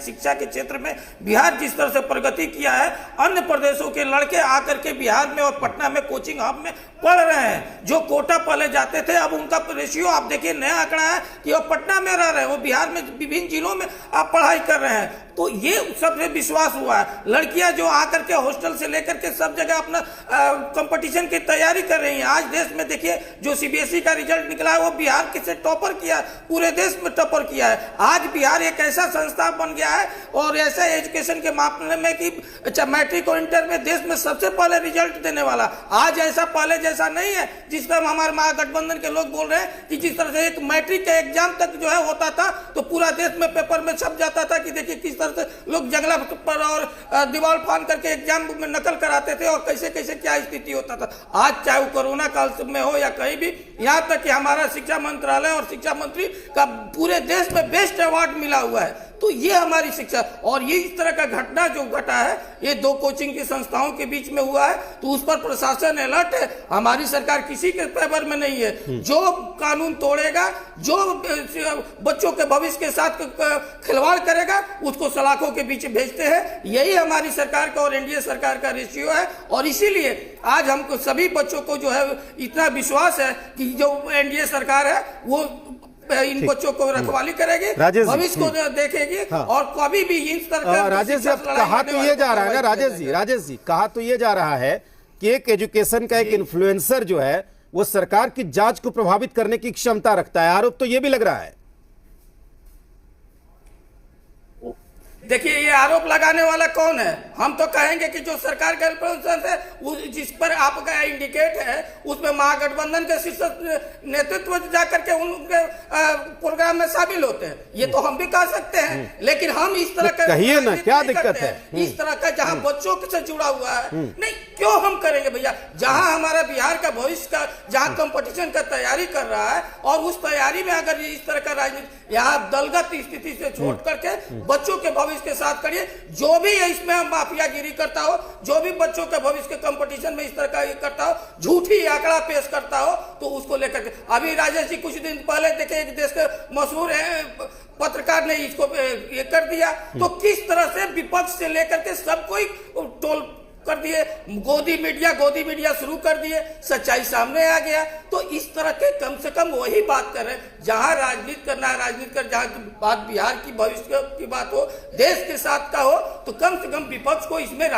शिक्षा के क्षेत्र में बिहार जिस तरह से प्रगति किया है, अन्य प्रदेशों के लड़के आकर के बिहार में और पटना में कोचिंग हब में पढ़ रहे हैं। जो कोटा पहले जाते थे, अब उनका रेशियो आप देखिए, नया आंकड़ा है कि वो पटना में रह रहे हैं, वो बिहार में विभिन्न जिलों में आप पढ़ाई कर रहे हैं। तो ये सबसे विश्वास हुआ है। लड़कियां जो आकर के हॉस्टल से लेकर के सब जगह अपना कंपटीशन की तैयारी कर रही हैं। आज देश में देखिए जो सीबीएसई का रिजल्ट निकला है, वो बिहार के से टॉपर किया, पूरे देश में टॉपर किया है। आज बिहार एक ऐसा संस्था बन गया है और ऐसा एजुकेशन के मामले में कि मैट्रिक और इंटर में देश में सबसे पहले रिजल्ट देने वाला। आज ऐसा पहले जैसा नहीं है जिसका हमारे महागठबंधन के लोग बोल रहे हैं कि जिस तरह से एक मैट्रिक के एग्जाम तक जो है होता था तो पूरा देश में पेपर में छप जाता था कि देखिए किस तरह से लोग जंगला पर और दीवार फान करके एग्जाम में नकल कराते थे और कैसे कैसे क्या स्थिति होता था। आज चाहे वो कोरोना काल में हो या कहीं भी, यहाँ तक कि हमारा शिक्षा मंत्रालय और शिक्षा मंत्री का पूरे देश में बेस्ट अवार्ड मिला हुआ है। तो ये हमारी शिक्षा, और ये इस तरह का घटना जो घटा है ये दो कोचिंग की संस्थाओं के बीच में हुआ है, तो उस पर प्रशासन अलर्ट है। हमारी सरकार किसी के फेवर में नहीं है। जो कानून तोड़ेगा, जो बच्चों के भविष्य के साथ खिलवाड़ करेगा, उसको सलाखों के बीच भेजते हैं। यही हमारी सरकार का और एनडीए सरकार का रेशियो है। और इसीलिए आज हमको सभी बच्चों को जो है इतना विश्वास है कि जो एनडीए सरकार है वो इन बच्चों को रखवाली करेगी, भविष्य को देखेगी। हाँ। और कभी भी इस तरह राजेश जी, कहा तो ये जा रहा है ना, राजेश जी कहा तो ये जा रहा है कि एक एजुकेशन का एक इन्फ्लुएंसर जो है वो सरकार की जांच को प्रभावित करने की क्षमता रखता है। आरोप तो ये भी लग रहा है। देखिए ये आरोप लगाने वाला कौन है? हम तो कहेंगे कि जो सरकार का इन्फ्लुएंसर है, जिस पर आपका इंडिकेट है, उसमें महागठबंधन के शीर्ष नेतृत्व जाकर के उनके प्रोग्राम में शामिल होते हैं। ये तो हम भी कह सकते हैं, लेकिन हम इस तरह का कहिए ना, क्या दिक्कत है? इस तरह का जहां बच्चों से जुड़ा हुआ है, नहीं क्यों हम करेंगे भैया? जहां हमारा बिहार का भविष्य का जहां कंपटीशन का तैयारी कर रहा है और उस तैयारी में अगर इस तरह का राजनीति यहाँ दलगत स्थिति से छोड़ करके बच्चों के भविष्य के साथ करिए। जो भी इसमें माफियागिरी करता हो, जो भी बच्चों के भविष्य के कंपटीशन में इस तरह का करता हो, झूठी आंकड़ा पेश करता हो, तो उसको लेकर के अभी राजेश जी कुछ दिन पहले देखे एक देश के मशहूर पत्रकार ने इसको ये कर दिया। तो किस तरह से विपक्ष से लेकर के सब कोई टोल कर दिए, गोदी मीडिया शुरू कर दिए, सच्चाई सामने आ गया। तो इस तरह के कम से कम वही बात कर रहे हैं। जहां राजनीति करना है राजनीति कर, जहां बात बिहार की भविष्य की बात हो, देश के साथ का हो, तो कम से कम विपक्ष को इसमें